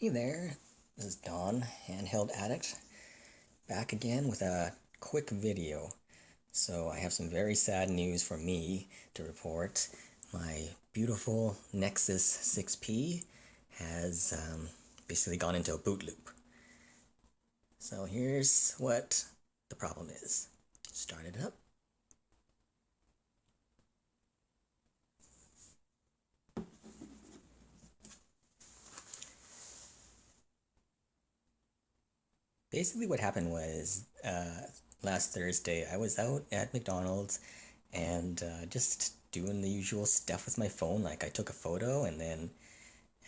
Hey there, this is Don, Handheld Addict, back again with a quick video. So I have some very sad news for me to report. My beautiful Nexus 6P has basically gone into a boot loop. So here's what the problem is. Start it up. Basically what happened was last Thursday I was out at McDonald's and just doing the usual stuff with my phone. Like I took a photo and then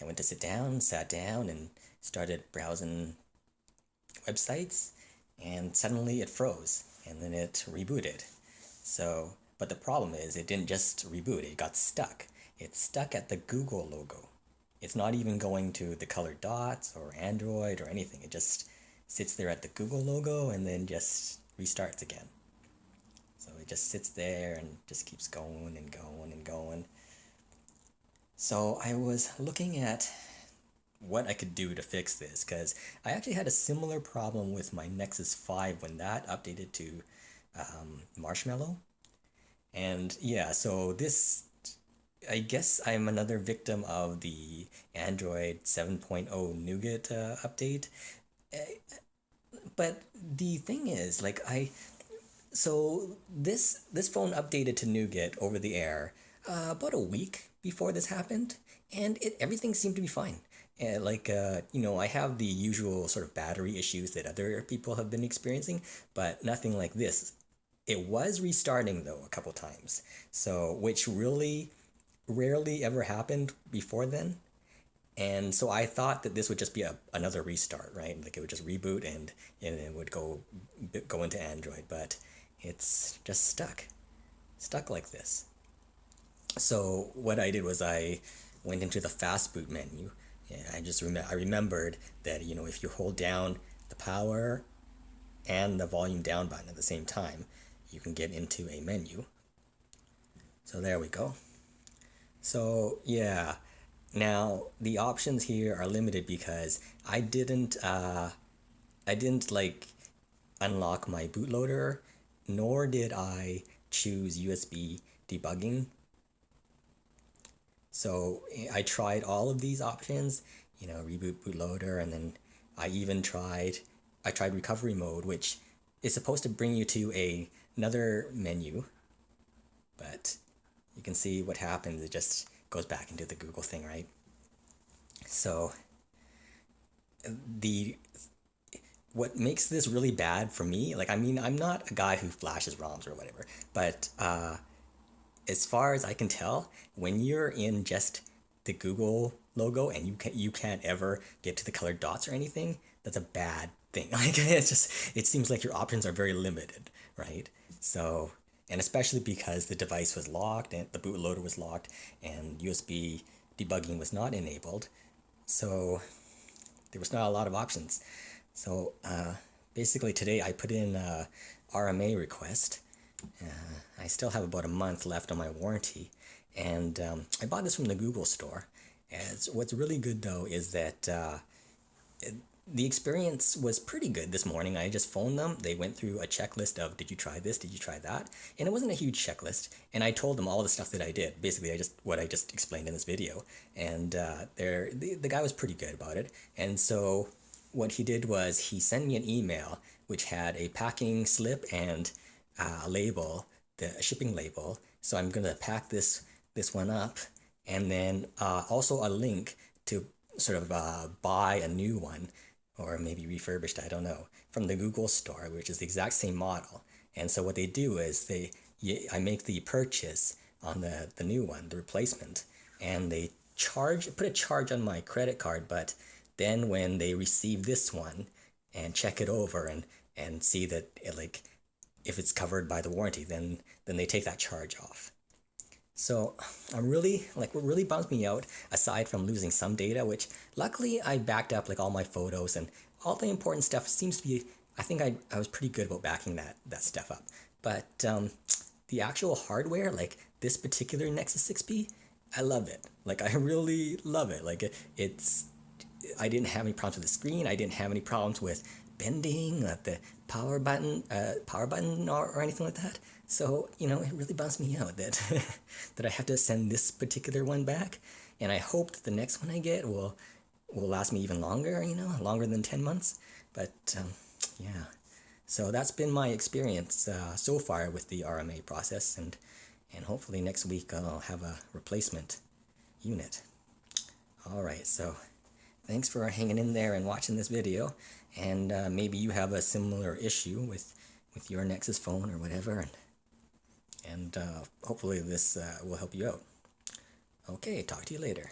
I went to sit down, sat down, and started browsing websites, and suddenly it froze, and then it rebooted. So, but the problem is it didn't just reboot, it got stuck. It's stuck at the Google logo. It's not even going to the colored dots or Android or anything. It just sits there at the Google logo and then just restarts again. So it just sits there and just keeps going and going and going. So I was looking at what I could do to fix this because I actually had a similar problem with my Nexus 5 when that updated to Marshmallow. And yeah, so this, I guess I'm another victim of the Android 7.0 Nougat update. But the thing is, like, this phone updated to Nougat over the air about a week before this happened, and everything seemed to be fine. I have the usual sort of battery issues that other people have been experiencing, but nothing like this. It was restarting though a couple times, so which really rarely ever happened before then. And so I thought that this would just be another restart, right? Like it would just reboot and it would go into Android, but it's just stuck like this. So what I did was I went into the fast boot menu, and I remembered that if you hold down the power and the volume down button at the same time, you can get into a menu. So there we go. So yeah, now the options here are limited because I didn't like unlock my bootloader, nor did I choose USB debugging. So I tried all of these options, reboot bootloader, and then I tried recovery mode, which is supposed to bring you to another menu, but you can see what happens. It just goes back into the Google thing, right? So the what makes this really bad for me, like I mean, I'm not a guy who flashes ROMs or whatever, but as far as I can tell, when you're in just the Google logo and you can't ever get to the colored dots or anything, that's a bad thing. Like it seems like your options are very limited, right? So and especially because the device was locked and the bootloader was locked and USB debugging was not enabled, so there was not a lot of options. So basically today I put in a RMA request. I still have about a month left on my warranty, and I bought this from the Google store. As what's really good though is that the experience was pretty good this morning. I just phoned them. They went through a checklist of did you try this, did you try that, and it wasn't a huge checklist. And I told them all the stuff that I did. Basically, what I just explained in this video, and the guy was pretty good about it. And so what he did was he sent me an email which had a packing slip and a label, the shipping label. So I'm gonna pack this one up, and then also a link to sort of buy a new one, or maybe refurbished, I don't know, from the Google store, which is the exact same model. And so what they do is I make the purchase on the new one, the replacement, and they put a charge on my credit card, but then when they receive this one and check it over and see that like if it's covered by the warranty, then they take that charge off. So I'm really like what really bums me out, aside from losing some data, which luckily I backed up like all my photos and all the important stuff seems to be. I think I was pretty good about backing that stuff up. But the actual hardware, like this particular Nexus 6P, I love it. Like I really love it. Like it's I didn't have any problems with the screen. I didn't have any problems with bending the power button or anything like that. So, you know, it really bums me out that that I have to send this particular one back. And I hope that the next one I get will last me even longer, you know, longer than 10 months. But yeah, so that's been my experience so far with the RMA process, and hopefully next week I'll have a replacement unit. All right, so thanks for hanging in there and watching this video, and maybe you have a similar issue with your Nexus phone or whatever, and hopefully this will help you out. Okay, talk to you later.